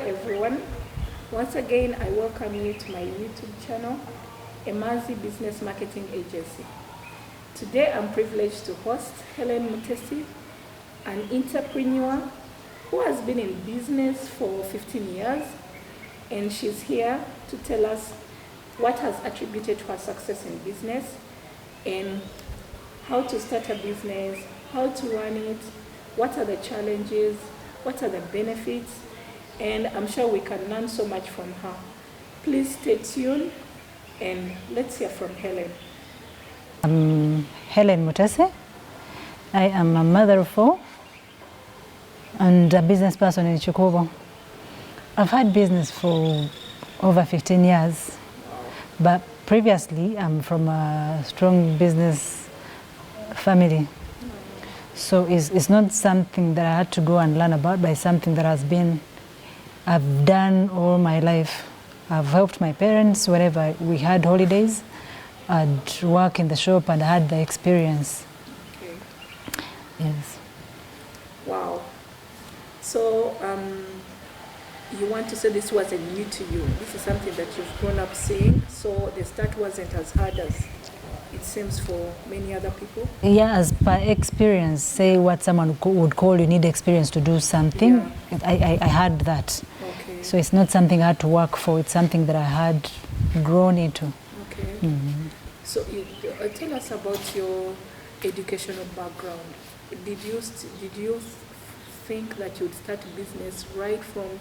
everyone. Once again, I welcome you to my YouTube channel, MUTESI Business Marketing Agency. Today, I'm privileged to host Hellen MUTESI, an entrepreneur who has been in business for 15 years, and she's here to tell us what has attributed to her success in business and how to start a business, how to run it, what are the challenges, what are the benefits, and I'm sure we can learn so much from her. Please stay tuned and let's hear from Hellen. I'm Hellen MUTESI. I am a mother of 4 and a business person in Chikubo. I've had business for over 15 years, but previously I'm from a strong business family. So it's not something that I had to go and learn about, but it's something that I've done all my life. I've helped my parents whenever we had holidays. I'd work in the shop and I had the experience. Okay. Yes. Wow. So you want to say this wasn't new to you. This is something that you've grown up seeing. So the start wasn't as hard as it seems for many other people. Yeah, as per experience, say what someone would call you need experience to do something. Yeah. I had that. Okay. So it's not something I had to work for. It's something that I had grown into. Okay. Mm-hmm. So tell us about your educational background. Did you think that you'd start a business right from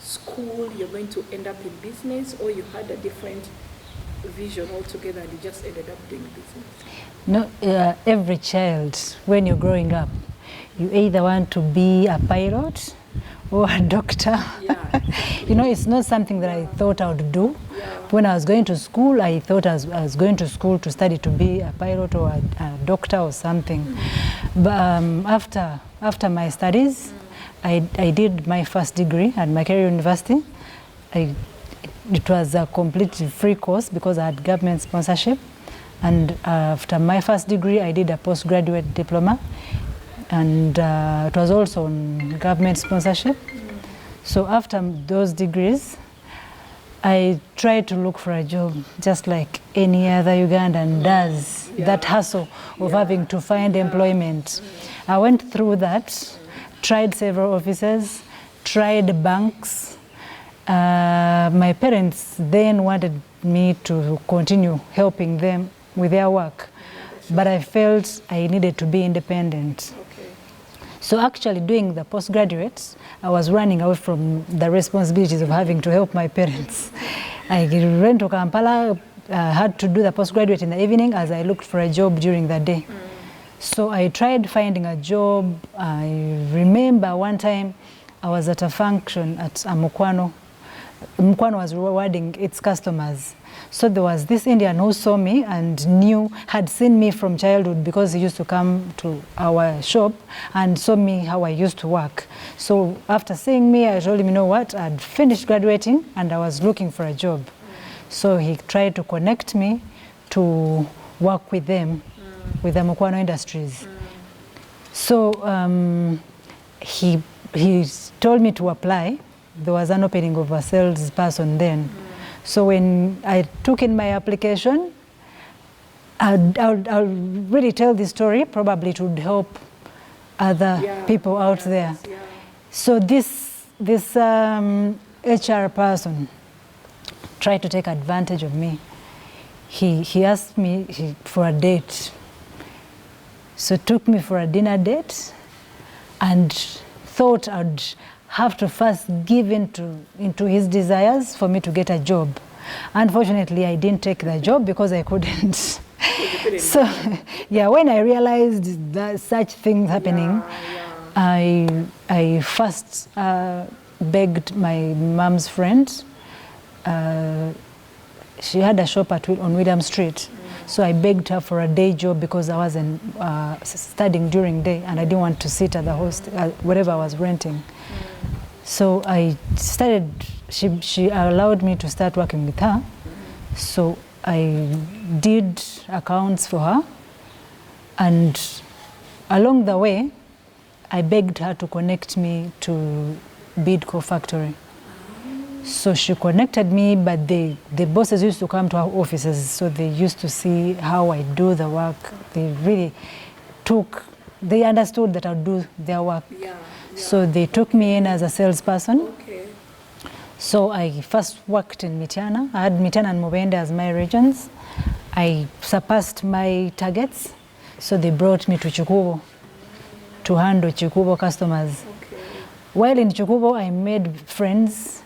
school? You're going to end up in business, or you had a different vision altogether and you just ended up doing business? No, every child, when you're growing up, you either want to be a pilot or a doctor. Yeah. You know, it's not something that I thought I would do. Yeah. When I was going to school, I thought I was going to school to study to be a pilot or a doctor or something. Mm. But after my studies, I did my first degree at Makerere University. It was a completely free course because I had government sponsorship. And after my first degree, I did a postgraduate diploma. And it was also on government sponsorship. So after those degrees, I tried to look for a job just like any other Ugandan does. Yeah. That hustle of having to find employment. I went through that, tried several offices, tried banks. My parents then wanted me to continue helping them with their work, but I felt I needed to be independent. Okay. So actually doing the postgraduate, I was running away from the responsibilities of having to help my parents. I went to Kampala, had to do the postgraduate in the evening as I looked for a job during the day. So I tried finding a job. I remember one time I was at a function at Mukwano. Mukwano was rewarding its customers. So there was this Indian who saw me and had seen me from childhood because he used to come to our shop and saw me how I used to work. So after seeing me, I told him, you know what, I'd finished graduating and I was looking for a job. So he tried to connect me to work with them, with the Mukwano Industries. So he told me to apply. There was an opening of a salesperson then. So when I took in my application, I'll really tell this story. Probably it would help other people out there. Yeah. So this HR person tried to take advantage of me. He asked me for a date. So took me for a dinner date and thought I'd have to first give into his desires for me to get a job. Unfortunately, I didn't take the job because I couldn't. So, yeah, when I realized that such things happening, I first begged my mom's friend. She had a shop on William Street. So I begged her for a day job because I wasn't studying during day and I didn't want to sit at the hostel, whatever I was renting. So I started, she allowed me to start working with her. So I did accounts for her, and along the way, I begged her to connect me to Bidco factory. So she connected me, but the bosses used to come to our offices, so they used to see how I do the work. They really they understood that I would do their work. So they took me in as a salesperson. So I first worked in Mitiana. I had Mitiana and Mubende as my regions. I surpassed my targets, so they brought me to Chikubo to handle Chikubo customers. While in Chikubo, I made friends.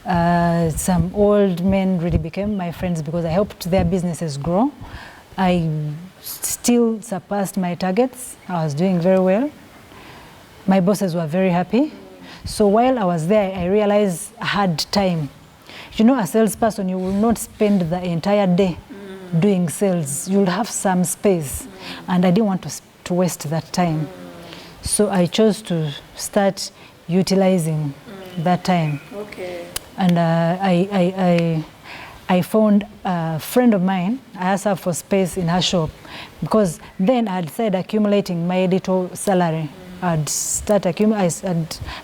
Some old men really became my friends because I helped their businesses grow. I still surpassed my targets. I was doing very well. My bosses were very happy. So while I was there, I realized I had time. You know, a salesperson, you will not spend the entire day doing sales. You'll have some space. And I didn't want to waste that time. So I chose to start utilizing that time. And I found a friend of mine. I asked her for space in her shop because then I had started accumulating my little salary. I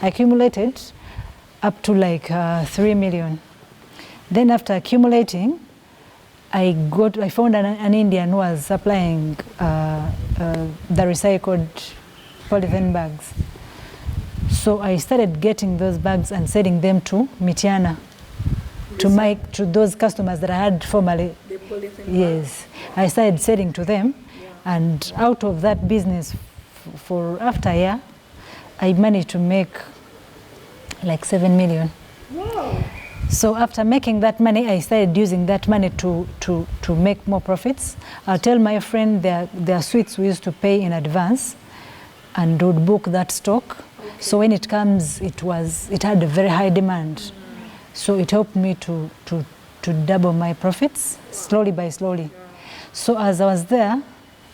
accumulated up to like 3 million. Then after accumulating, I found an Indian who was supplying the recycled polythene bags. So I started getting those bags and selling them to Mitiana, to those customers that I had formerly. Yes, I started selling to them, and out of that business, for after a year, I managed to make like 7 million. Wow. So after making that money, I started using that money to make more profits. I'll tell my friend their sweets we used to pay in advance and would book that stock. So when it comes, it had a very high demand. So it helped me to double my profits slowly by slowly. So as I was there,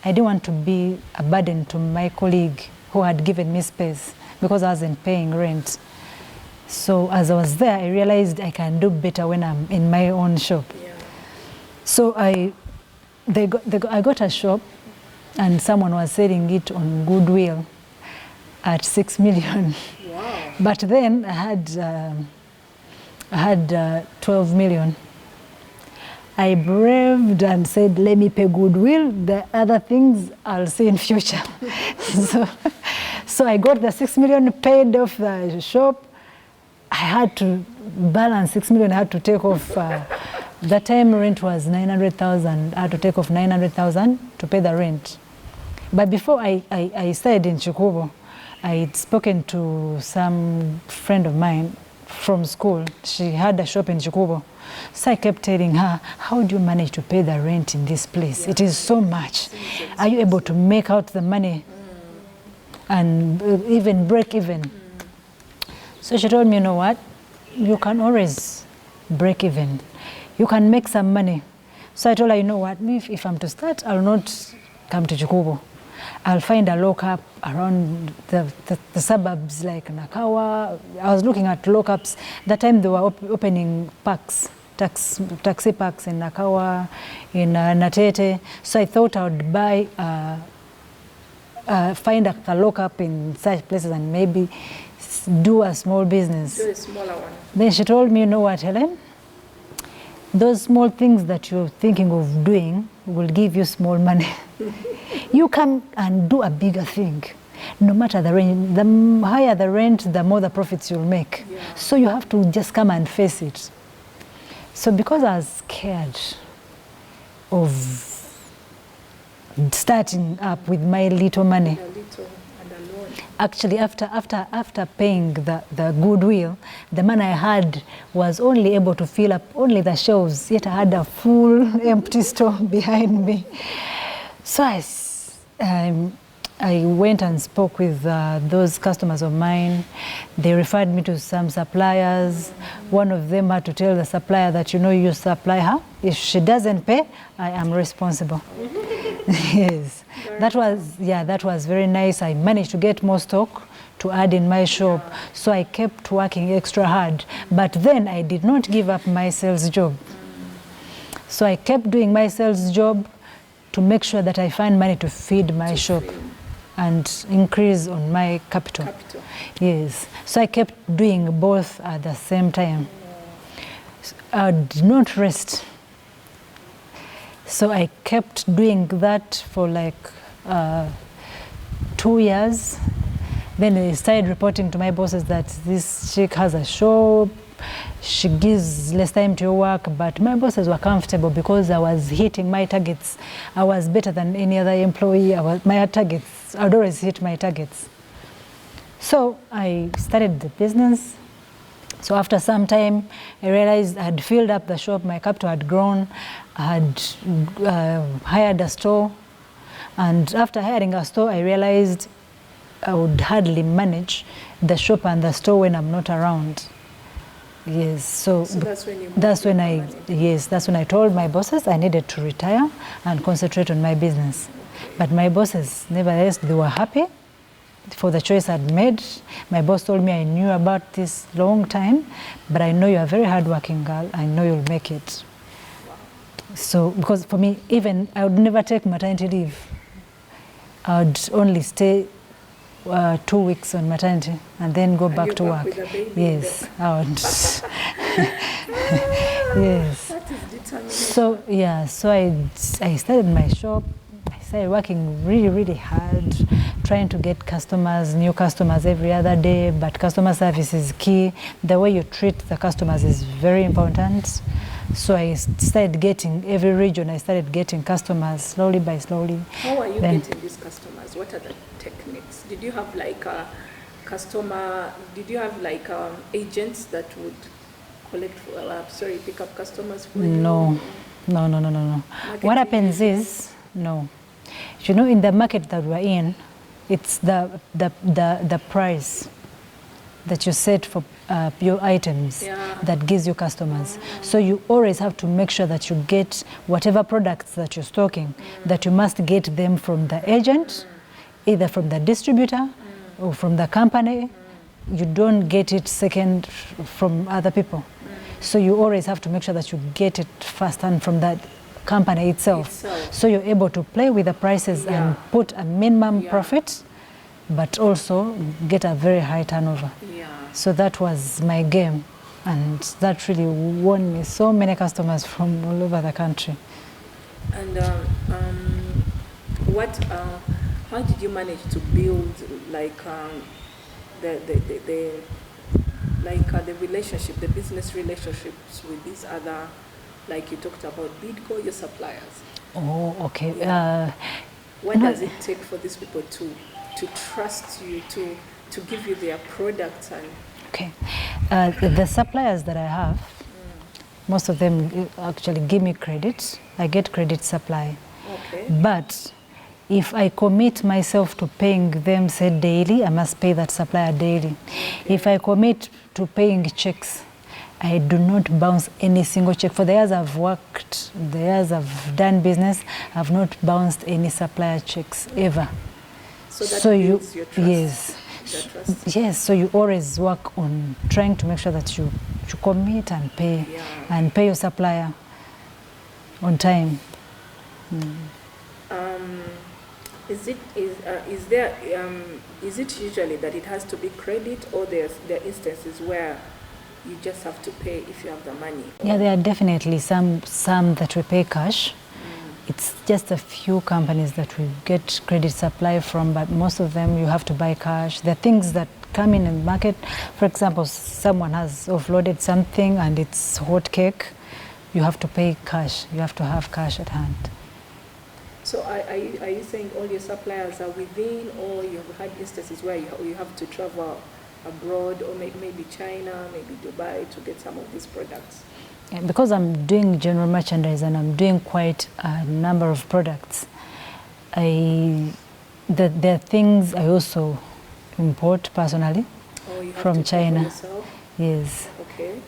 I didn't want to be a burden to my colleague who had given me space because I wasn't paying rent. So as I was there, I realized I can do better when I'm in my own shop. So I got a shop, and someone was selling it on Goodwill at 6 million. Wow. But then I had 12 million. I braved and said, let me pay Goodwill. The other things I'll see in future. So I got the 6 million, paid off the shop. I had to balance 6 million. I had to take off, that time rent was 900,000. I had to take off 900,000 to pay the rent. But before I stayed in Chikubo, I had spoken to some friend of mine from school. She had a shop in Chikubo. So I kept telling her, how do you manage to pay the rent in this place? It is so much. Are you able to make out the money and even break even? So she told me, you know what? You can always break even. You can make some money. So I told her, you know what? If I'm to start, I'll not come to Chikubo. I'll find a lockup around the suburbs like Nakawa. I was looking at lockups. That time they were opening parks, taxi parks in Nakawa, in Natete. So I thought I would find a lockup in such places and maybe do a small business. Do a smaller one. Then she told me, you know what, Helen? Those small things that you're thinking of doing will give you small money. You come and do a bigger thing. No matter the rent, the higher the rent, the more the profits you'll make. So you have to just come and face it. So because I was scared of starting up with my little money, actually after paying the Goodwill, the money I had was only able to fill up only the shelves, yet I had a full empty store behind me. So I went and spoke with those customers of mine. They referred me to some suppliers. One of them had to tell the supplier that, you know, you supply her. If she doesn't pay, I am responsible. Yes, that was very nice. I managed to get more stock to add in my shop. So I kept working extra hard. But then I did not give up my sales job. So I kept doing my sales job to make sure that I find money to feed my shop and increase on my capital. Yes. So I kept doing both at the same time. I did not rest. So I kept doing that for like 2 years. Then I started reporting to my bosses that this chick has a shop, she gives less time to your work, but my bosses were comfortable because I was hitting my targets. I was better than any other employee. My targets, I'd always hit my targets. So I started the business. So after some time, I realized I had filled up the shop, my capital had grown, I had hired a store. And after hiring a store, I realized I would hardly manage the shop and the store when I'm not around. Yes, so that's when you that's when I told my bosses I needed to retire and concentrate on my business. Okay. But my bosses, nevertheless, they were happy for the choice I'd made. My boss told me I knew about this long time, but I know you're a very hardworking girl. I know you'll make it. Wow. So, because for me, even I would never take maternity leave. I would only stay 2 weeks on maternity and then go back to work. Yes, I would. Yes. That is determination. So yeah, so I started my shop. I started working really, really hard, trying to get customers, new customers every other day. But customer service is key. The way you treat the customers is very important. So I started getting, every region I started getting customers slowly by slowly. How are you getting these customers? What are the techniques? Did you have like a customer, did you have like agents that would pick up customers for you? No. What happens is, you know, in the market that we're in, it's the price that you set for your items that gives you customers. So you always have to make sure that you get whatever products that you're stocking, that you must get them from the agent, either from the distributor or from the company. You don't get it second from other people. So you always have to make sure that you get it first and from that company itself. So you're able to play with the prices and put a minimum profit, but also get a very high turnover. So that was my game, and that really won me so many customers from all over the country. And how did you manage to build like the relationship, the business relationships with these other, like you talked about Bidco, your suppliers? Oh, okay. What does it take for these people to trust you, to give you their products? And okay, the suppliers that I have, most of them actually give me credit. I get credit supply. Okay. But if I commit myself to paying them, say, daily, I must pay that supplier daily. Okay. If I commit to paying checks, I do not bounce any single check. For the years I've worked, the years I've done business, I've not bounced any supplier checks ever. So that builds your trust. Yes, so you always work on trying to make sure that you commit and pay, and pay your supplier on time. Is it usually that it has to be credit, or there are instances where you just have to pay if you have the money? Yeah, there are definitely some that we pay cash. It's just a few companies that we get credit supply from, but most of them you have to buy cash. There are things that come in the market. For example, someone has offloaded something and it's hot cake. You have to pay cash. You have to have cash at hand. So are you saying all your suppliers are within, or you have had instances where you have to travel abroad, or maybe China, maybe Dubai, to get some of these products? Yeah, because I'm doing general merchandise and I'm doing quite a number of products, there are things I also import personally from China. Yes. Okay.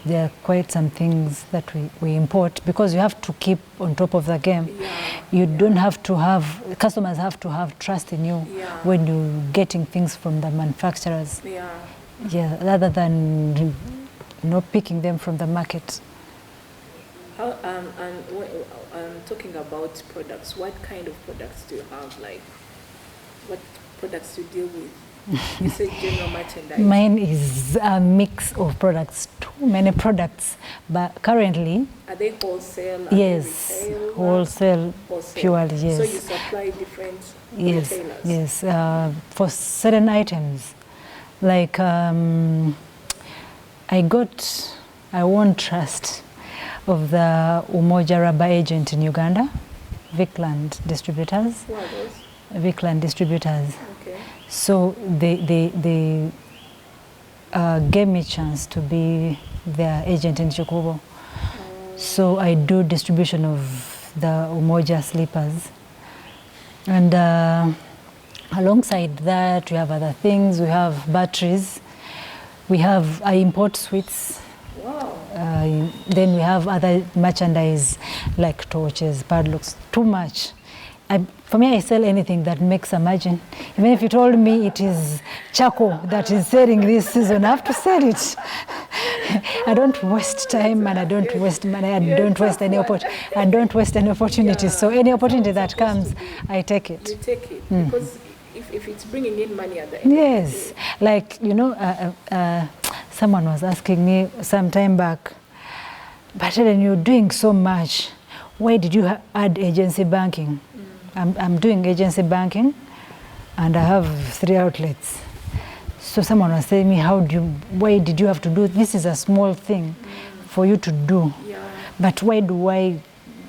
There are quite some things that we import, because you have to keep on top of the game. You don't have to have, customers have to have trust in you when you're getting things from the manufacturers. Rather than picking them from the market. And talking about products, what kind of products do you have? Like, what products do you deal with? You say general merchandise. Mine is a mix of products, many products, but currently... Are they wholesale? Yes, they retail? wholesale, purely, yes. So you supply different yes, retailers? Yes, for certain items. Like I won trust of the Umoja rubber agent in Uganda, Vickland Distributors. Who are those? Vickland Distributors. Okay. So they gave me a chance to be their agent in Chikubo. So I do distribution of the Umoja slippers. And alongside that, we have other things. We have batteries. I import sweets. Wow. Then we have other merchandise like torches, padlocks, too much. For me, I sell anything that makes a margin. Even if you told me it is charcoal that is selling this season, I have to sell it. I don't waste time and I don't waste money. I don't waste any opportunity. So any opportunity that comes, I take it. You take it because if it's bringing in money at the end. Yes, like someone was asking me some time back, but Helen, you're doing so much. Why did you add agency banking? I'm doing agency banking and I have 3 outlets. So someone was saying me, why did you have to do, this is a small thing for you to do. Yeah. But why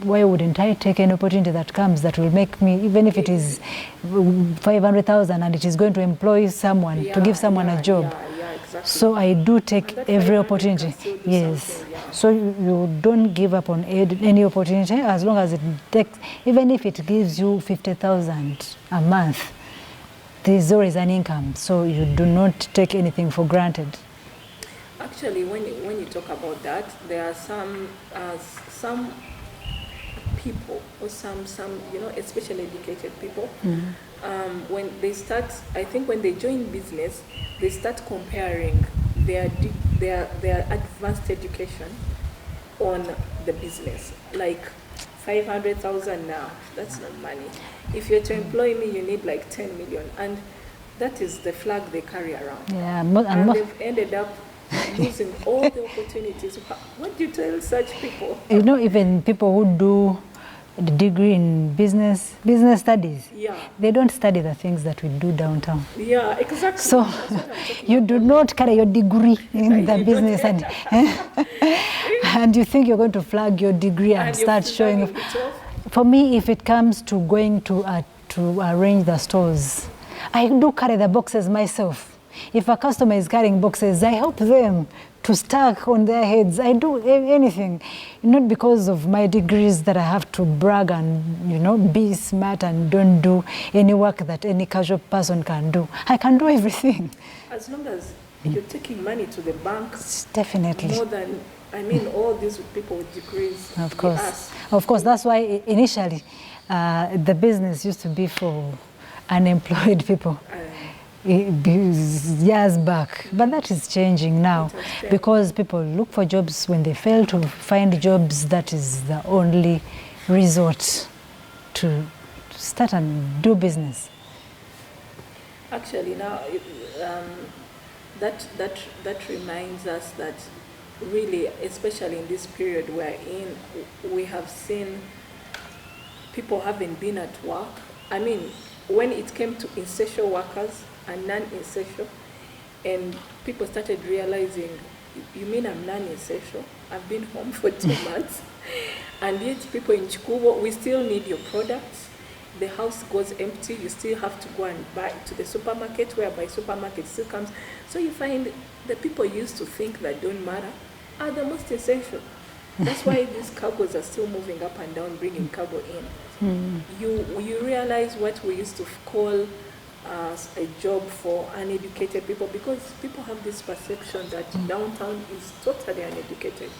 wouldn't I take an opportunity that comes that will make me, even if it is 500,000 and it is going to employ someone, to give someone a job. Exactly. So I do take every opportunity. Yes. So you don't give up on any opportunity as long as it takes, even if it gives you 50,000 a month, there is always an income. So you do not take anything for granted. Actually, when you talk about that, there are some people or some especially educated people. When they start, I think when they join business, they start comparing their advanced education on the business. Like 500,000 now, that's not money. If you're to employ me, you need like 10 million, and that is the flag they carry around. Yeah, and they've ended up losing all the opportunities. What do you tell such people? Even people who do the degree in business studies, they don't study the things that we do downtown. Yeah, exactly. So you do not carry your degree in the business and you think you're going to flag your degree and start showing off. For me, if it comes to going to arrange the stores, I do carry the boxes myself. If a customer is carrying boxes, I help them to stack on their heads. I do anything, not because of my degrees that I have to brag and be smart and don't do any work that any casual person can do. I can do everything. As long as you're taking money to the bank, definitely more than all these people with degrees. Of course. That's why initially the business used to be for unemployed people. Years back, but that is changing now because people look for jobs. When they fail to find jobs, that is the only resort to start and do business. Actually, now that reminds us that really, especially in this period we're in, we have seen people haven't been at work. I mean, when it came to essential workers and non-essential, and people started realizing, you mean I'm non-essential? I've been home for 2 months, and yet people in Chikubo, we still need your products. The house goes empty, you still have to go and buy to the supermarket, whereby supermarket still comes. So you find the people used to think that don't matter are the most essential. That's why these cargoes are still moving up and down, bringing cargo in. You realize what we used to call a job for uneducated people, because people have this perception that downtown is totally uneducated.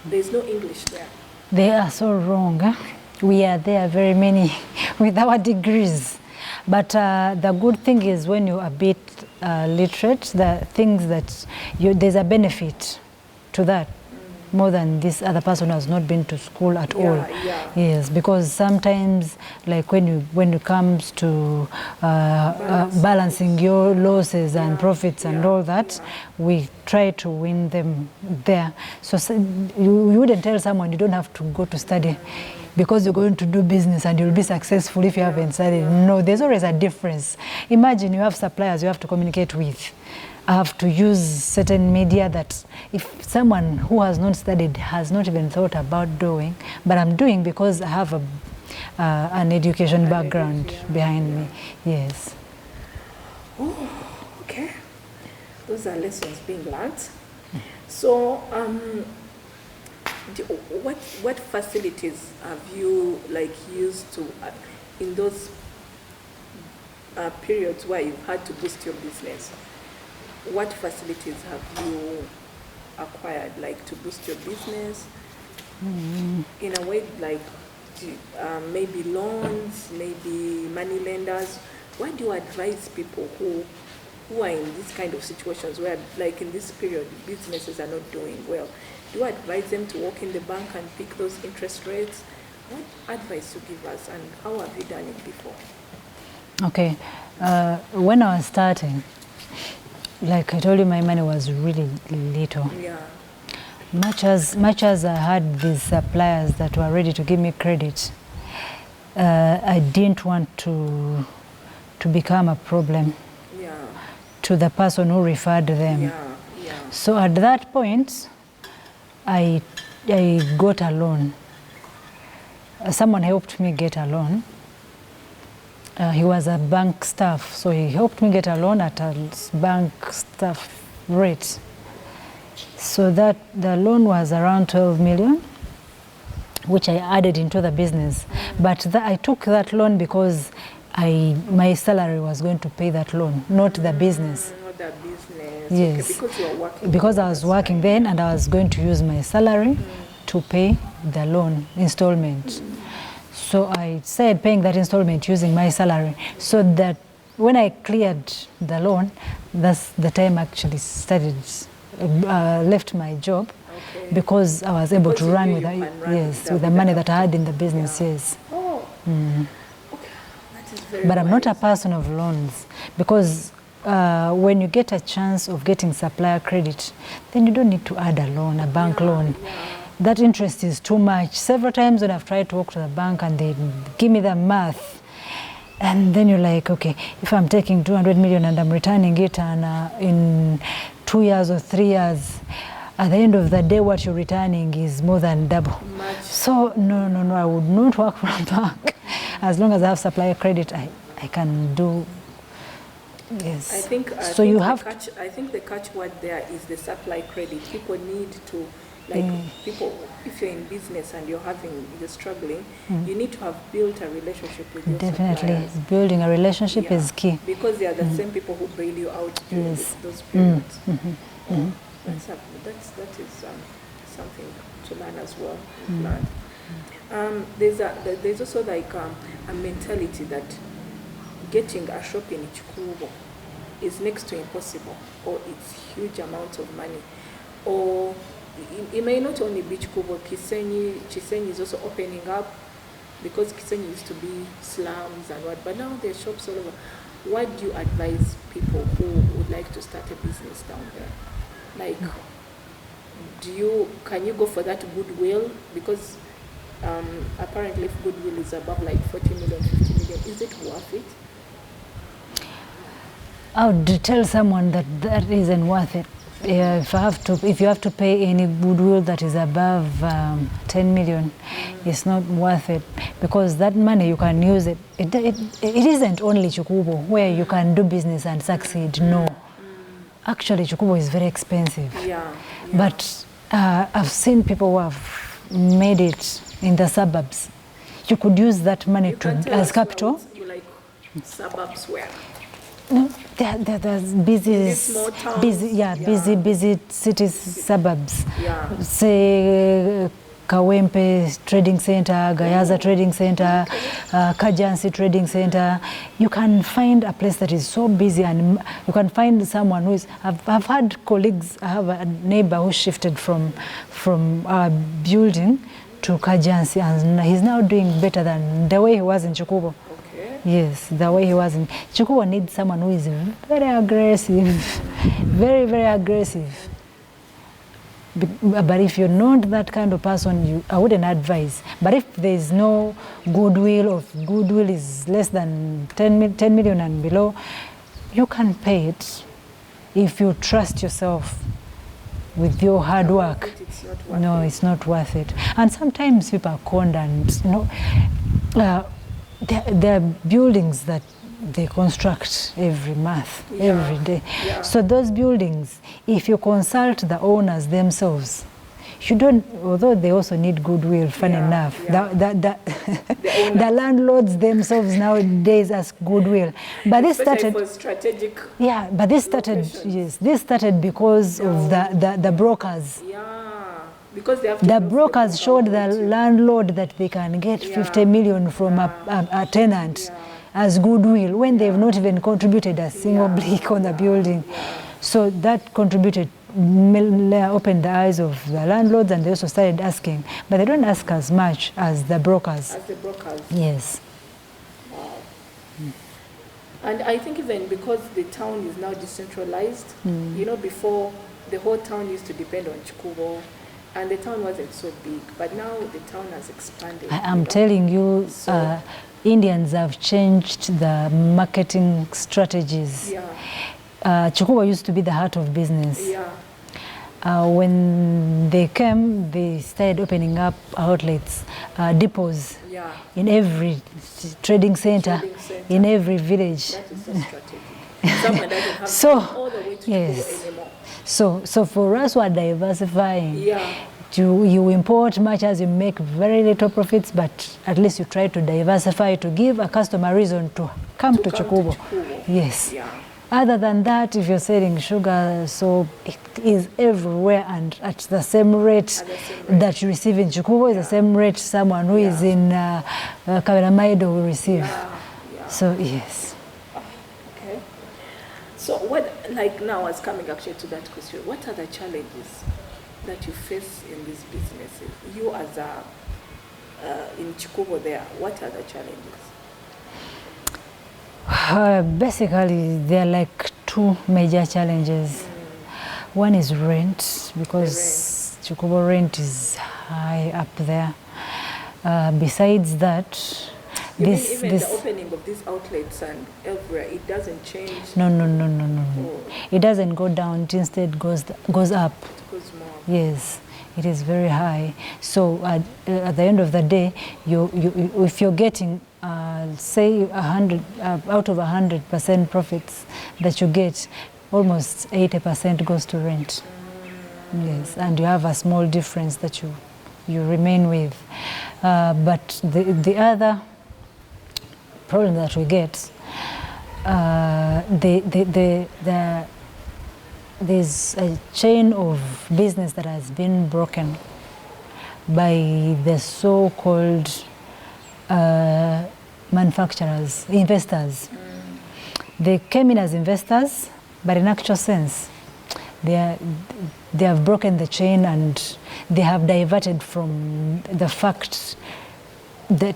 There's no English there. They are so wrong. We are there very many with our degrees. But the good thing is when you're a bit literate, the things that there's a benefit to that. more than this other person who has not been to school at all. Yeah. Yes, because sometimes, like when it comes to balancing your losses and profits and all that, we try to win them there. So you wouldn't tell someone you don't have to go to study because you're going to do business and you'll be successful if you haven't studied. No, there's always a difference. Imagine you have suppliers you have to communicate with. I have to use certain media that if someone who has not studied has not even thought about doing, but I'm doing because I have an education background behind me. Yes. Oh, okay. Those are lessons being learned. So, what facilities have you used to in those periods where you've had to boost your business? What facilities have you acquired, to boost your business? In a way, maybe loans, maybe money lenders. Why do you advise people who are in these kind of situations where, in this period, businesses are not doing well? Do you advise them to walk in the bank and pick those interest rates? What advice do you give us, and how have you done it before? Okay, when I was starting, like I told you, my money was really little. Yeah. Much as I had these suppliers that were ready to give me credit, I didn't want to become a problem to the person who referred them. So at that point, I got a loan. Someone helped me get a loan. He was a bank staff, so he helped me get a loan at a bank staff rate. So that the loan was around 12 million, which I added into the business. But I took that loan because my salary was going to pay that loan, not the business. Not the business. Yes. Okay, because you were working. Because I was working then, and I was going to use my salary to pay the loan installment. So I started paying that installment using my salary, so that when I cleared the loan, that's the time I actually left my job, because I was able to run with the money that I had in the business. Yes. Oh. Okay. That is very but I'm wise. not a person of loans, because when you get a chance of getting supplier credit, then you don't need to add a loan, a bank loan. That interest is too much. Several times when I've tried to walk to the bank and they give me the math, and then you're like, okay, if I'm taking 200 million and I'm returning it in 2 years or 3 years, at the end of the day, what you're returning is more than double. So no, I would not work for a bank. As long as I have supplier credit, I can do. Yes. I think the catch word there is the supply credit. People need to. People, if you're in business and you're struggling, you need to have built a relationship with your suppliers. Building a relationship is key. Because they are the same people who bail you out during those periods. That is something to learn as well. There's also a mentality that getting a shop in Chikubo is next to impossible, or it's huge amounts of money, or it may not only be Chikubo. Chisenyi is also opening up, because Kisenyi used to be slums and what, but now there are shops all over. What do you advise people who would like to start a business down there? Can you go for that goodwill? Because apparently if goodwill is above 40 million, 50 million, is it worth it? I would tell someone that isn't worth it. If you have to pay any goodwill that is above 10 million, it's not worth it, because that money you can use it. It isn't only Chikubo where you can do business and succeed. No, actually Chikubo is very expensive. But I've seen people who have made it in the suburbs. You could use that money as capital. You like suburbs where? No, there's busy cities, suburbs. Say Kawempe Trading Center, Gayaza Trading Center, Kajansi Trading Center. You can find a place that is so busy, and you can find someone who is, I've had colleagues, I have a neighbor who shifted from our building to Kajansi, and he's now doing better than the way he was in Chikubo. Okay. Yes, the way he was in Chikubo needs someone who is very aggressive, very, very aggressive. But if you're not that kind of person, I wouldn't advise. But if there's no goodwill, or if goodwill is less than 10 million and below, you can pay it if you trust yourself with your hard work. No, it's not worth it. And sometimes people are conned, and you know, there are buildings that they construct every month, every day. Yeah. So those buildings, if you consult the owners themselves, you don't, although they also need goodwill, funny enough. The landlords themselves nowadays ask goodwill. But this started for strategic. Yeah, but this started, yes, this started because of the brokers. Yeah. Because they have to the brokers showed the landlord that they can get 50 million from a tenant as goodwill when they've not even contributed a single brick on the building. So that contributed, opened the eyes of the landlords, and they also started asking. But they don't ask as much as the brokers. As the brokers? Yes. Wow. And I think even because the town is now decentralized, you know, before the whole town used to depend on Chikubo, and the town wasn't so big, but now the town has expanded. I'm telling you, so, Indians have changed the marketing strategies. Yeah. Chikubo used to be the heart of business. Yeah. When they came, they started opening up outlets, depots in every trading center, in every village. That is so strategic. Someone doesn't have to go all the way to Chikubo anymore. So for us who are diversifying, you import much as you make very little profits, but at least you try to diversify to give a customer reason to come to Chikubo. Yes. Yeah. Other than that, if you're selling sugar, so it is everywhere and at the same rate that you receive in Chikubo is the same rate someone who is in Kaberamaido will receive. So yes. Okay. So what, like now, I was coming actually to that question, what are the challenges that you face in these businesses? You as a, in Chikubo there, what are the challenges? Basically, there are like two major challenges. One is rent, because Chikubo rent is high up there. Besides that, even the opening of these outlets and everywhere, it doesn't change? No. Oh. It doesn't go down, it instead goes up. It goes more. Yes, it is very high. So at the end of the day, if you're getting say 100 out of 100% profits that you get, almost 80% goes to rent. Yes, and you have a small difference that you remain with. But the other problem that we get, there's a chain of business that has been broken by the so-called manufacturers, investors. They came in as investors, but in actual sense, they have broken the chain, and they have diverted from the fact that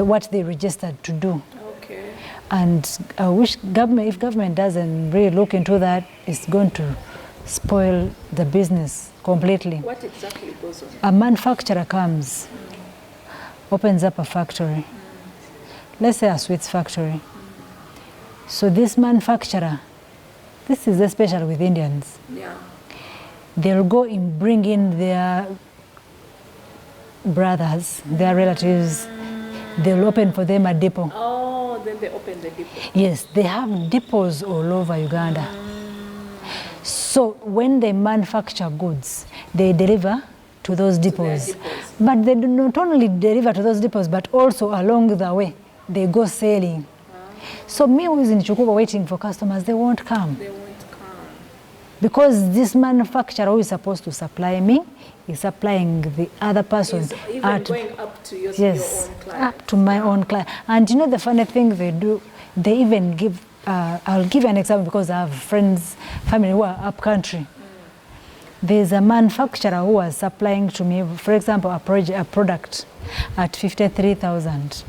what they registered to do. Okay. And I wish if government doesn't really look into that, it's going to spoil the business completely. What exactly goes on? A manufacturer comes, opens up a factory. Let's say a sweets factory. So this manufacturer, this is especially with Indians. Yeah. They'll go and bring in their brothers, their relatives. They'll open for them a depot. Oh, then they open the depot. Yes, they have depots all over Uganda. So when they manufacture goods, they deliver to those depots. But they do not only deliver to those depots, but also along the way, they go selling. So me who is in Chikubo waiting for customers, they won't come. They won't come. Because this manufacturer who is supposed to supply me is supplying the other person. Is even going up to your own client. Up to my own client. And you know the funny thing they do, they even give, I'll give you an example because I have friends, family who are up country. There's a manufacturer who was supplying to me, for example, a product at 53,000.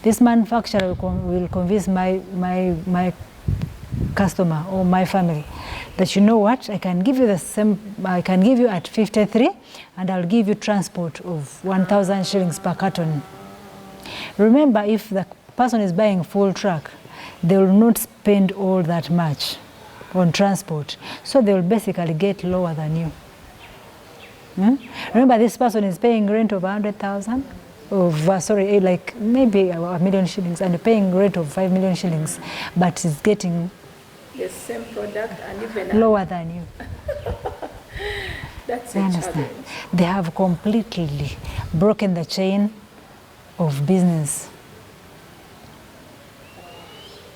This manufacturer will convince my customer or my family that, you know what, I can give you the same, I can give you at 53 and I'll give you transport of 1,000 shillings per carton. Remember, if the person is buying full truck, they will not spend all that much on transport. So they will basically get lower than you. Remember, this person is paying rent of 100,000, sorry, like maybe 1 million shillings, and paying rent of 5 million shillings, but is getting the same product and even lower than you. That's a challenge. They have completely broken the chain of business.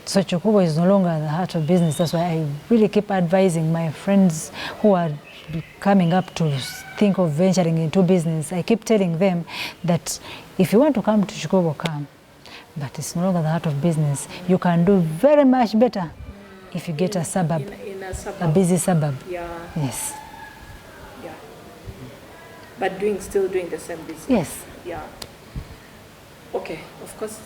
So Chokubo is no longer the heart of business. That's why I really keep advising my friends who are coming up to think of venturing into business. I keep telling them that if you want to come to Chokubo, come. But it's no longer the heart of business. You can do very much better if you get a suburb, in a suburb, a busy suburb. Yeah. Yes. Yeah. But still doing the same business. Yes. Yeah. Okay. Of course,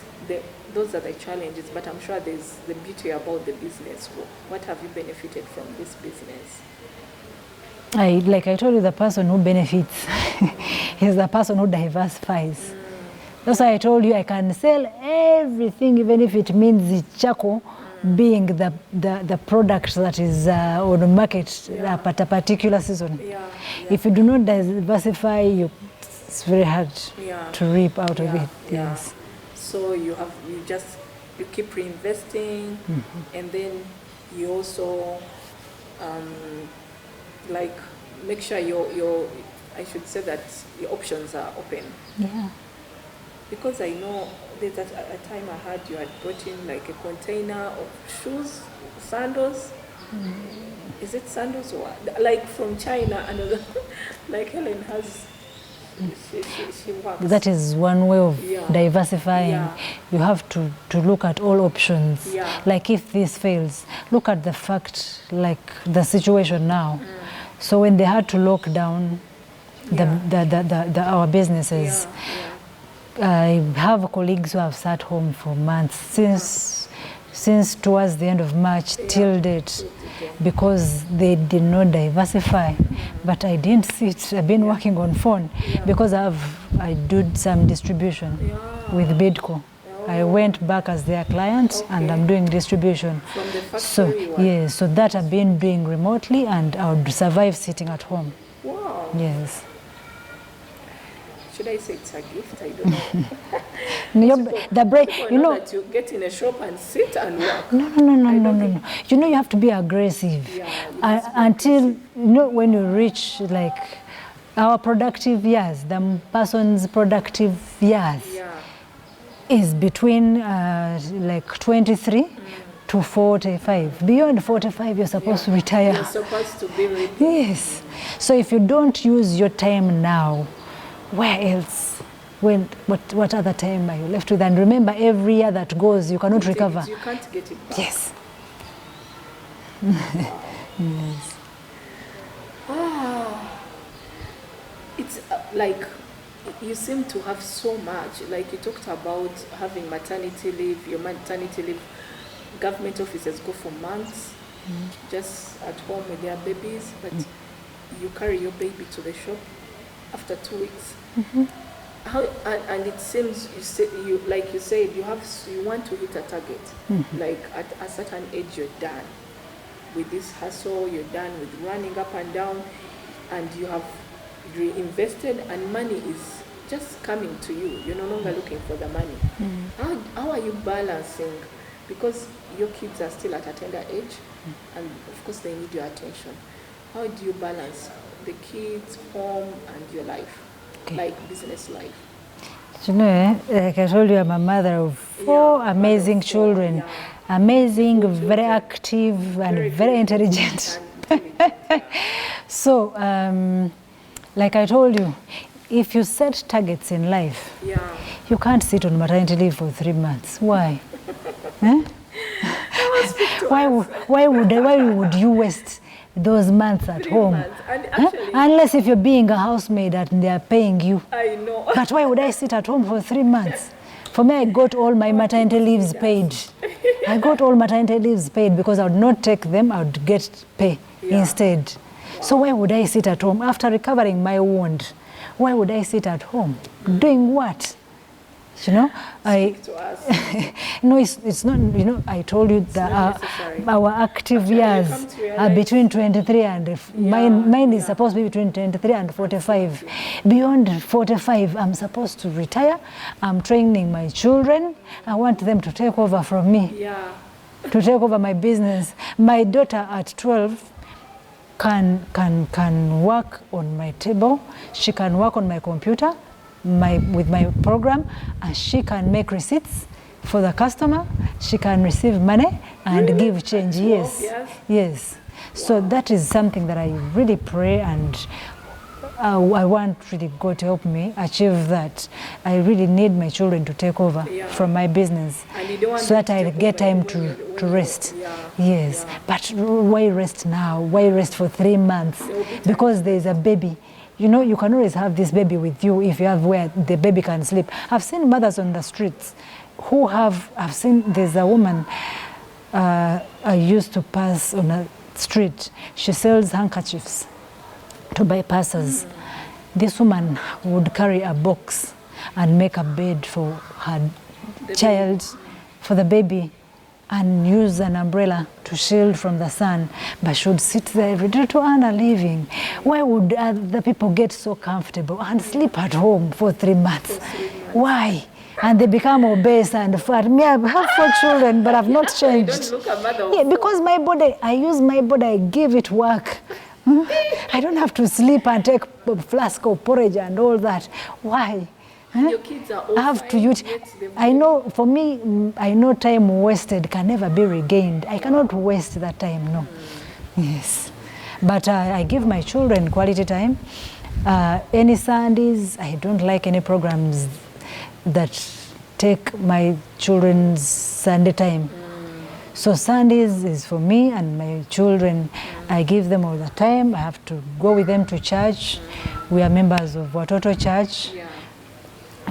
those are the challenges, but I'm sure there's the beauty about the business. What have you benefited from this business? Like I told you, the person who benefits is the person who diversifies. That's why I told you I can sell everything, even if it means charcoal being the product that is on the market at a particular season. If you do not diversify, it's very hard to reap out of it. Yes. So you keep reinvesting, and then you also like make sure your I should say that your options are open. Yeah. Because I know there's a time I heard you had brought in like a container of shoes, sandals. Is it sandals or like from China? And like Helen has. She works. That is one way of diversifying. You have to look at all options. Like if this fails, look at the fact, like the situation now. So when they had to lock down our businesses, I have colleagues who have sat home for months since towards the end of March till date, because they did not diversify. But I didn't sit. I've been working on phone because I did some distribution with Bidco. I went back as their client and I'm doing distribution. From the factory yes, so that I've been doing remotely, and I would survive sitting at home. Wow. Yes. Should I say it's a gift? I don't know. You know that you get in a shop and sit and work. No. You know, you have to be aggressive until, you know, when you reach like our productive years, the person's productive years is between like 23 to 45. Beyond 45, you're supposed to retire. You're supposed to be ready. Yes. So if you don't use your time now, where else? What other time are you left with? And remember, every year that goes, you cannot recover. You can't get it back. Yes. Yes. It's like you seem to have so much. Like you talked about having maternity leave. Your maternity leave, government officers go for months, just at home with their babies, but you carry your baby to the shop after 2 weeks. How, and it seems like you said, you want to hit a target. Like at a certain age, you're done with this hustle. You're done with running up and down, and you have reinvested, and money is just coming to you. You're no longer looking for the money. How are you balancing? Because your kids are still at a tender age, and of course they need your attention. How do you balance the kids, home, and your life, like business life? You know, like I told you, I'm a mother of 4 amazing children. Amazing, very active, and very intelligent. intelligent. Yeah. So, like I told you, if you set targets in life, Yeah. you can't sit on maternity leave for 3 months. Why? Eh? Why would you waste those months at 3 home? months. And actually, Unless if you're being a housemaid and they are paying you. I know. But why would I sit at home for 3 months? For me, I got all my maternity leaves paid. I got all maternity leaves paid because I would not take them, I would get pay instead. So why would I sit at home after recovering my wound? Why would I sit at home? Doing what? You know, Speak to us. no, it's not, you know, I told you that our active years are between 23 and, mine is supposed to be between 23 and 45. Beyond 45, I'm supposed to retire. I'm training my children. I want them to take over from me, to take over my business. My daughter at 12 can work on my table. She can work on my computer, with my program, and she can make receipts for the customer. She can receive money and give change. Yes. So that is something that I really pray, and I want really God to help me achieve that. I really need my children to take over from my business, so that I get time to rest. Yes, but why rest now? Why rest for 3 months? Because there is a baby. You know, you can always have this baby with you if you have where the baby can sleep. I've seen mothers on the streets who I've seen, there's a woman I used to pass on a street. She sells handkerchiefs to bypassers. This woman would carry a box and make a bed for her child, for the baby, and use an umbrella to shield from the sun, but should sit there every day to earn a living. Why would other people get so comfortable and sleep at home for 3 months? Why? And they become obese and fat. Me, I have 4 children, but I've not changed. Because my body, I use my body, I give it work. I don't have to sleep and take a flask of porridge and all that. Why? Your kids are all I have to use. I know, for me, I know time wasted can never be regained. I cannot waste that time, no. Yes. But I give my children quality time. Any Sundays, I don't like any programs that take my children's Sunday time. So Sundays is for me and my children. I give them all the time. I have to go with them to church. We are members of Watoto Church.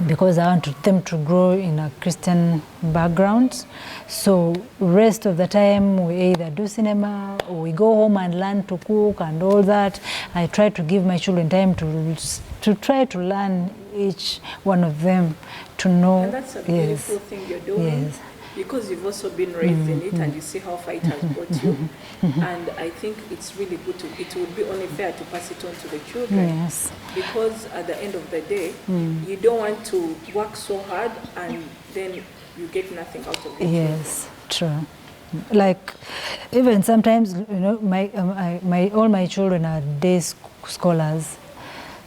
Because I want them to grow in a Christian background. So rest of the time we either do cinema or we go home and learn to cook and all that. I try to give my children time to try to learn each one of them to know. And that's a beautiful thing you're doing. Because you've also been raised in it and you see how far it has brought you. And I think it's really good it would be only fair to pass it on to the children. Because at the end of the day, you don't want to work so hard and then you get nothing out of it. Yes, true. Like even sometimes, you know, all my children are day scholars.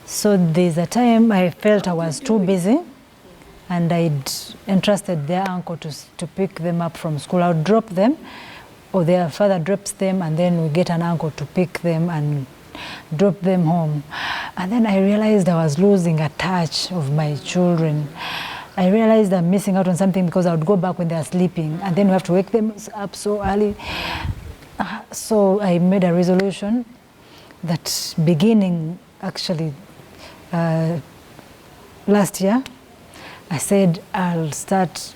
So there's a time I felt I was too busy. And I'd entrusted their uncle to pick them up from school. I would drop them, or their father drops them, and then we get an uncle to pick them and drop them home. And then I realized I was losing a touch of my children. I realized I'm missing out on something because I would go back when they're sleeping, and then we have to wake them up so early. So I made a resolution that beginning, actually, last year, I said I'll start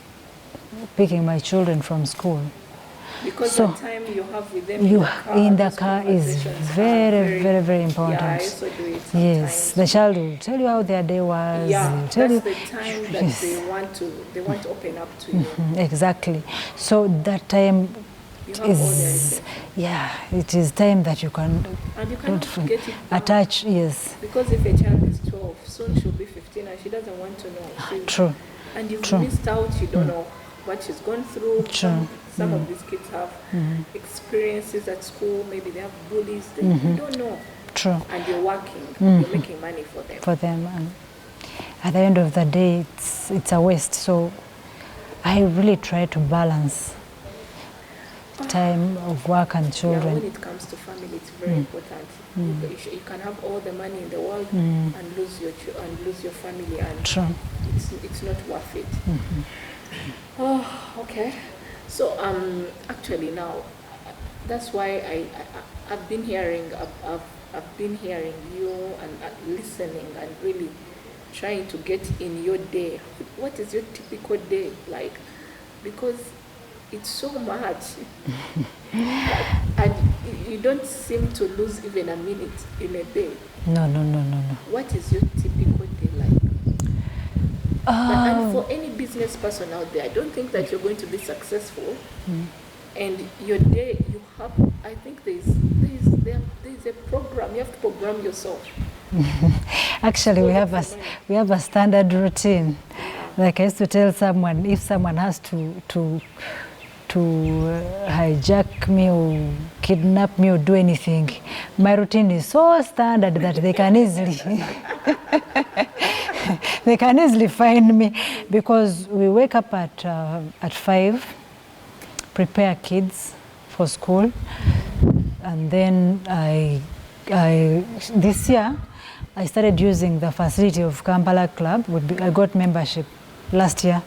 picking my children from school. Because the time you have with them in the car is very, very, very important. Yeah, I also do it sometimes. Yes, the child will tell you how their day was. That's the time that they want to open up to you. Exactly. So that time is, it is time that you can and you cannot forget it attach. Because if a child is 12, soon she'll be 15 and she doesn't want to know. True. And you've missed out, you don't know what she's gone through. Some of these kids have experiences at school, maybe they have bullies, you don't know. True. And you're working, you're making money for them. And at the end of the day, it's a waste. So I really try to balance time of work and children. Yeah, when it comes to family, it's very important. You can have all the money in the world and lose your family, and True. it's not worth it. Oh, okay. So actually now, that's why I've been hearing you and listening and really trying to get in your day. What is your typical day like? Because it's so much, and you don't seem to lose even a minute in a day. No. What is your typical day like? And for any business person out there, I don't think that you're going to be successful. And your day, you have, I think there's a program. You have to program yourself. Actually, we have a standard routine. Like I used to tell someone, if someone has to hijack me or kidnap me or do anything, my routine is so standard that they can easily find me, because we wake up at 5, prepare kids for school, and then this year I started using the facility of Kampala Club. I got membership last year.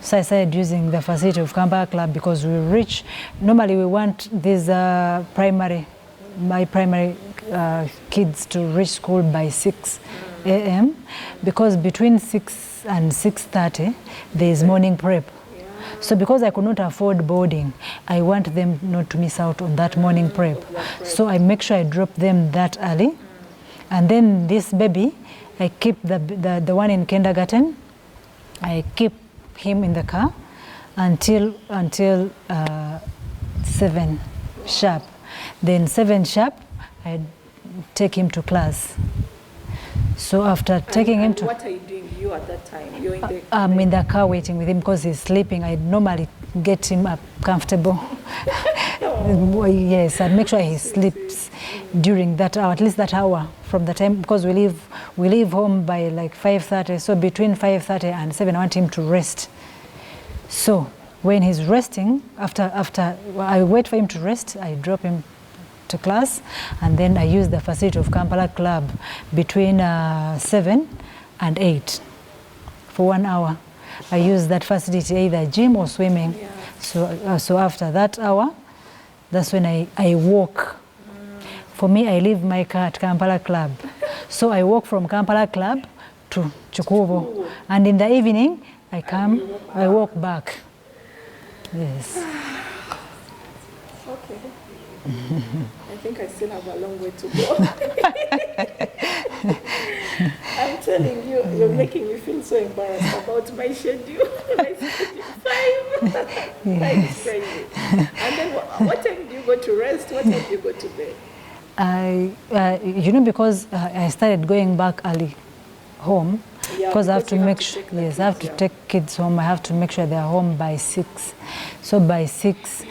So I started using the facility of Kampala Club because normally we want these primary kids to reach school by 6 a.m. because between 6 and 6:30 there is morning prep. So because I could not afford boarding, I want them not to miss out on that morning prep. So I make sure I drop them that early. And then this baby, I keep the one in kindergarten, I keep him in the car until 7 sharp. Then 7 sharp, I take him to class. So after taking him to... What are you doing you at that time? You're in the... I'm in the car waiting with him because he's sleeping. I normally get him up comfortable. Yes, I make sure he sleeps during that hour, at least that hour from the time, because we leave home by like 5:30. So between 5:30 and 7, I want him to rest. So when he's resting, after I wait for him to rest, I drop him to class, and then I use the facility of Kampala Club between 7 and 8 for 1 hour. I use that facility, either gym or swimming. Yeah. So after that hour, that's when I walk. For me, I leave my car at Kampala Club. So I walk from Kampala Club to Chukubo. And in the evening, I walk back. Yes. Okay. I think I still have a long way to go. I'm telling you, you're making me feel so embarrassed about my schedule. My schedule 5. That is crazy. And then what time do you go to rest? What time do you go to bed? Because I started going back early home, because I have to make sure, I have to take kids home. I have to make sure they are home by 6. So by 6,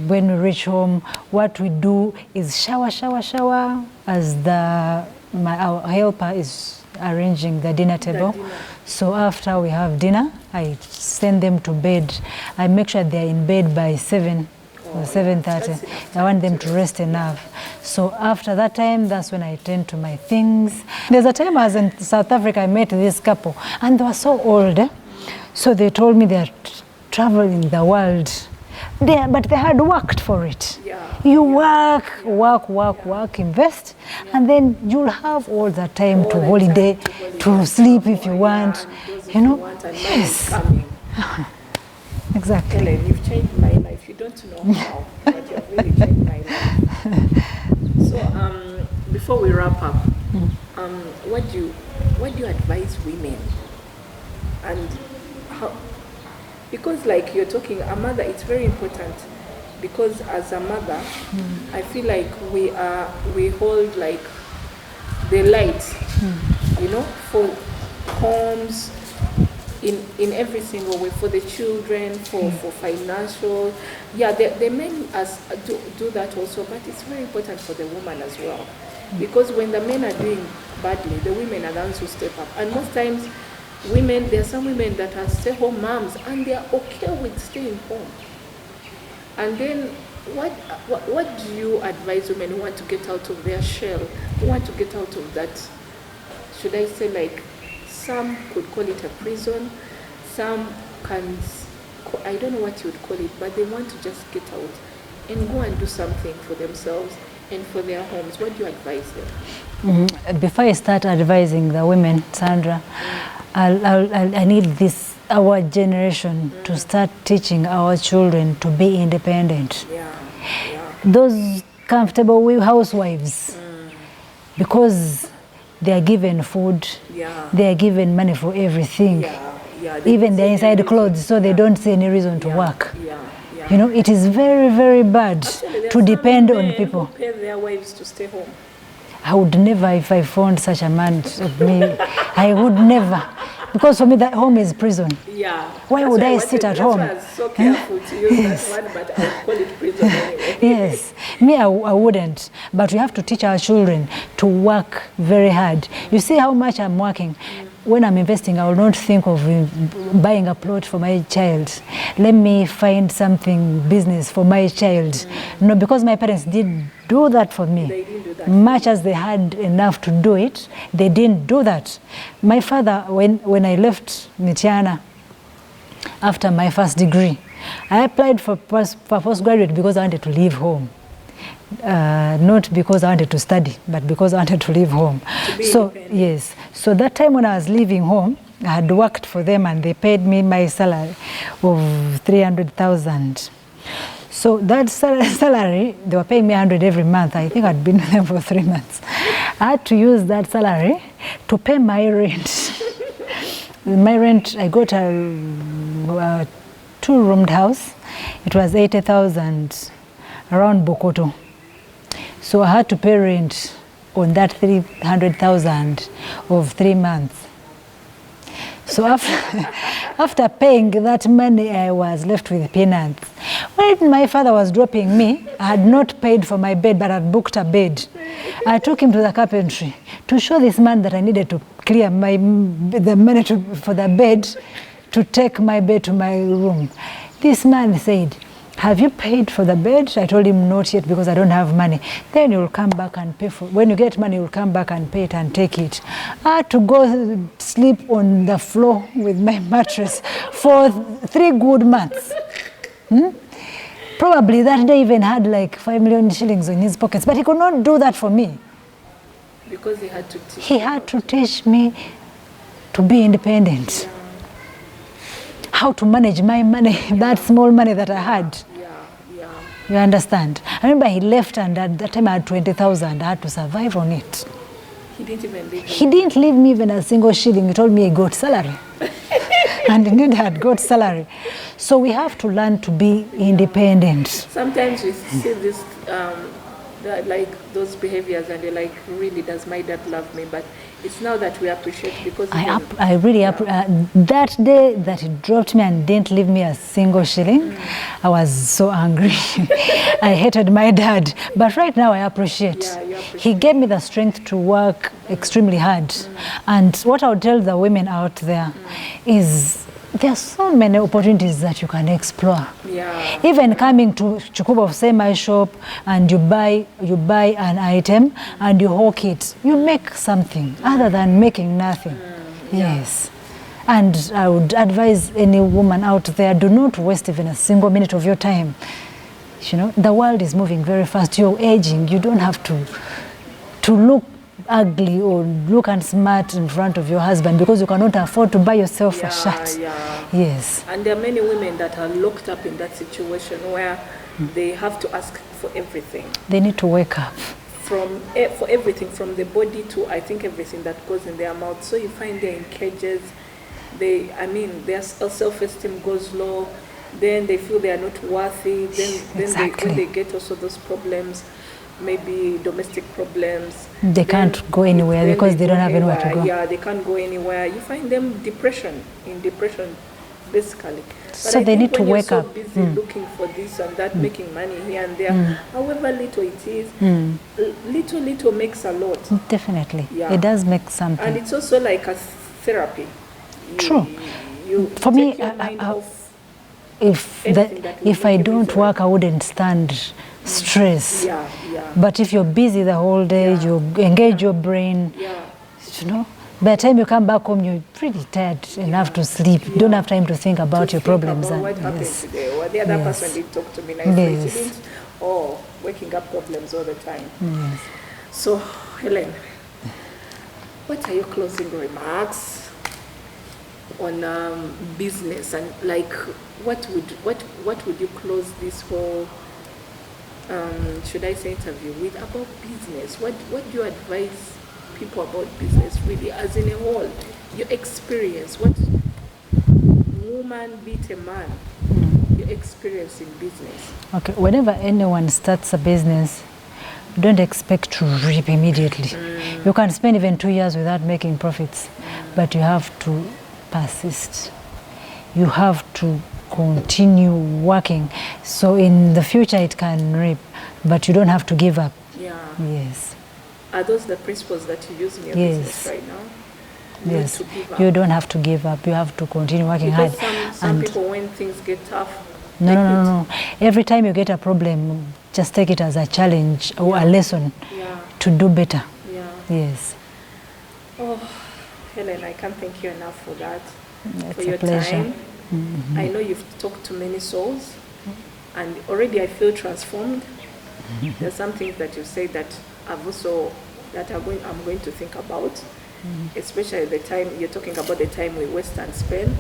when we reach home, what we do is shower, as our helper is arranging the dinner table. So after we have dinner, I send them to bed. I make sure they're in bed by 7 or 7:30. I want them to rest enough. So after that time, that's when I tend to my things. There's a time I was in South Africa, I met this couple, and they were so old. So they told me they're traveling the world. But they had worked for it. You work, invest, and then you'll have all the time to holiday, to sleep if you want. Yes. Exactly. Helen, you've changed my life. You don't know how, but you've really changed my life. So before we wrap up, what do you advise women? And how? Because like you're talking, a mother, it's very important, because as a mother, I feel like we hold like the light, for homes, in every single way, for the children, for financial. Yeah, the men do that also, but it's very important for the woman as well. Because when the men are doing badly, the women are the ones who step up. And most times, there are some women that are stay-home moms, and they are okay with staying home. And then what do you advise women who want to get out of their shell, who want to get out of that, should I say, like, some could call it a prison, some can, I don't know what you would call it, but they want to just get out and go and do something for themselves and for their homes. What do you advise them? Before I start advising the women, Sandra, I need this, our generation, to start teaching our children to be independent. Those comfortable housewives, because they are given food, they are given money for everything, even their inside clothes, so they don't see any reason to work. You know, it is very, very bad to depend on people. Who pay their wives to stay home. I would never, if I found such a man of me, I would never. Because for me, that home is prison. Why would I sit at home? I was so careful to use that one, but I would call it prison anyway. Yes, me, I wouldn't. But we have to teach our children to work very hard. You see how much I'm working. When I'm investing, I will not think of buying a plot for my child. Let me find something, business for my child. No, because my parents did do that for me. They didn't do that. Much as they had enough to do it, they didn't do that. My father, when I left Michiana after my first degree, I applied for postgraduate because I wanted to leave home. Not because I wanted to study, but because I wanted to leave home. So yes, so that time when I was leaving home, I had worked for them and they paid me my salary of 300,000. So that salary, they were paying me 100 every month. I think I'd been with them for 3 months. I had to use that salary to pay my rent. My rent, I got a 2-roomed house. It was 80,000 around Bokoto. So I had to pay rent on that 300,000 of 3 months. So after paying that money, I was left with peanuts. When my father was dropping me, I had not paid for my bed, but I had booked a bed. I took him to the carpentry to show this man that I needed to clear the money for the bed, to take my bed to my room. This man said, "Have you paid for the bed?" I told him, "Not yet, because I don't have money." "Then you'll come back and pay for, when you get money, you'll come back and pay it and take it." I had to go sleep on the floor with my mattress for 3 good months. Probably that day even had like 5 million shillings in his pockets, but he could not do that for me. Because he had to teach He had to teach me to be independent. How to manage my money, that small money that I had. You understand? I remember he left, and at that time I had 20,000. I had to survive on it. He didn't even leave. He didn't leave me even a single shilling. He told me he got salary. And indeed I had got salary. So we have to learn to be independent. Sometimes we see this, like those behaviors, and you're like, really, does my dad love me? But it's now that we appreciate, because I really that day that he dropped me and didn't leave me a single shilling, I was so angry. I hated my dad, but right now I appreciate. He gave me the strength to work extremely hard. And what I would tell the women out there is, there are so many opportunities that you can explore. Even coming to Chukubo Semi Shop and you buy an item and you hawk it, you make something other than making nothing. Yes. And I would advise any woman out there, do not waste even a single minute of your time. You know, the world is moving very fast. You're aging. You don't have to look ugly or look unsmart in front of your husband because you cannot afford to buy yourself a shirt. Yes. And there are many women that are locked up in that situation where they have to ask for everything. They need to wake up. For everything, from the body to, I think, everything that goes in their mouth. So you find they're in cages. Their self-esteem goes low. Then they feel they are not worthy. Then when they get also those problems, maybe domestic problems, they can't go anywhere because they don't have anywhere to go. Yeah, they can't go anywhere. You find them in depression, basically. But so they need to wake up. When you're so busy looking for this and that, making money here and there, however little it is, little makes a lot. Definitely. It does make something. And it's also like a therapy. True. You for take me, your mind off. if I don't work, I wouldn't stand stress. Yeah. But if you're busy the whole day, you engage your brain, you know. By the time you come back home, you're pretty tired enough to sleep. You don't have time to think about your problems. About what happened today, or the other person didn't talk to me nicely. Or waking up problems all the time. Yes. So, Helen, what are your closing remarks on business, and like what would you close this whole should I say interview with about business? What do you advise people about business, really, as in a whole? Your experience, what woman beat a man, your experience in business. Okay, whenever anyone starts a business, don't expect to reap immediately. You can spend even 2 years without making profits, but you have to persist. You have to continue working. So in the future it can reap, but you don't have to give up. Yeah. Yes. Are those the principles that you use in your business right now? Yes. You don't have to give up. You have to continue working hard. Some people, when things get tough, no. Every time you get a problem, just take it as a challenge or a lesson to do better. Yeah. Yes. Oh, Helen, I can't thank you enough for that. It's for your a pleasure. time. I know you've talked to many souls, and already I feel transformed. There's some things that you say that I'm going to think about, especially the time you're talking about, the time we waste and spend.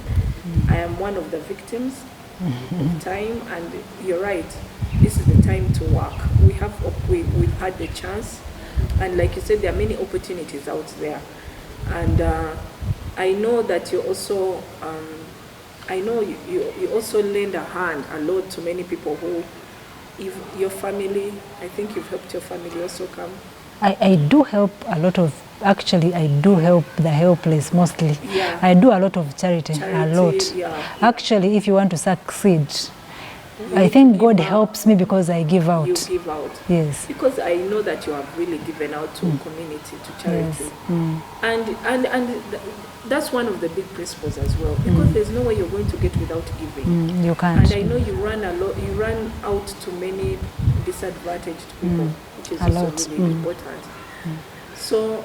I am one of the victims of time, and you're right. This is the time to work. We've had the chance, and like you said, there are many opportunities out there, and I know that you also. I know you also lend a hand a lot to many people who, if your family, I think you've helped your family also come. I do help a lot of, actually I do help the helpless mostly. Yeah. I do a lot of charity a lot. Yeah. Actually, if you want to succeed, I think God helps me because I give out. You give out. Yes. Because I know that you have really given out to community, to charity. Yes. And that's one of the big principles as well. Because there's no way you're going to get without giving. You can't. And I know you run out to many disadvantaged people, which is also really important. So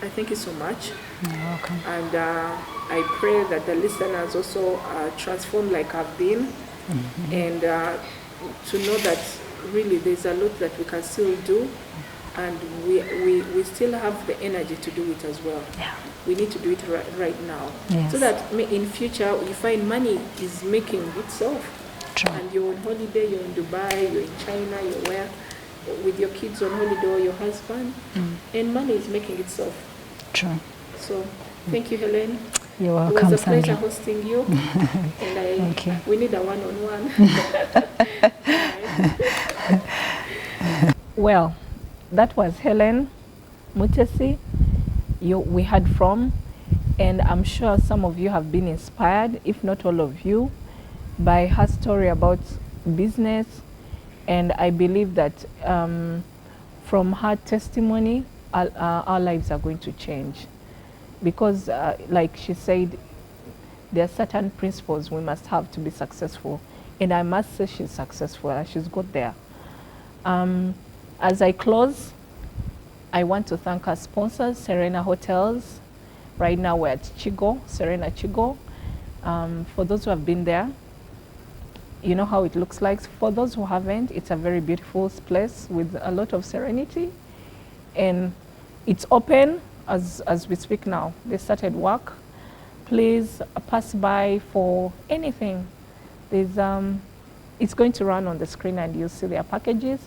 I thank you so much. You're welcome. And I pray that the listeners also transform like I've been. And to know that really there's a lot that we can still do, and we still have the energy to do it as well. Yeah. We need to do it right now. Yes. So that in future you find money is making itself. True. And you're on holiday, you're in Dubai, you're in China, you're where, with your kids on holiday or your husband, and money is making itself. True. So thank you, Helen. You're welcome, It was a pleasure Sandra. hosting you. And Thank you. We need a one-on-one. Well, that was Helen Mutesi we heard from, and I'm sure some of you have been inspired, if not all of you, by her story about business. And I believe that from her testimony, our lives are going to change. Because like she said, there are certain principles we must have to be successful. And I must say she's successful, and she's got there. As I close, I want to thank our sponsors, Serena Hotels. Right now we're at Chigo, Serena Chigo. For those who have been there, you know how it looks like. For those who haven't, it's a very beautiful place with a lot of serenity. And it's open as we speak now. They started work. Please pass by for anything. There's, it's going to run on the screen and you'll see their packages.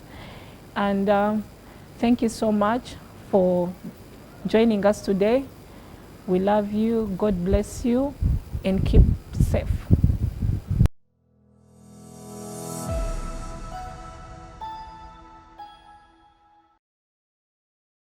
And thank you so much for joining us today. We love you. God bless you, and keep safe.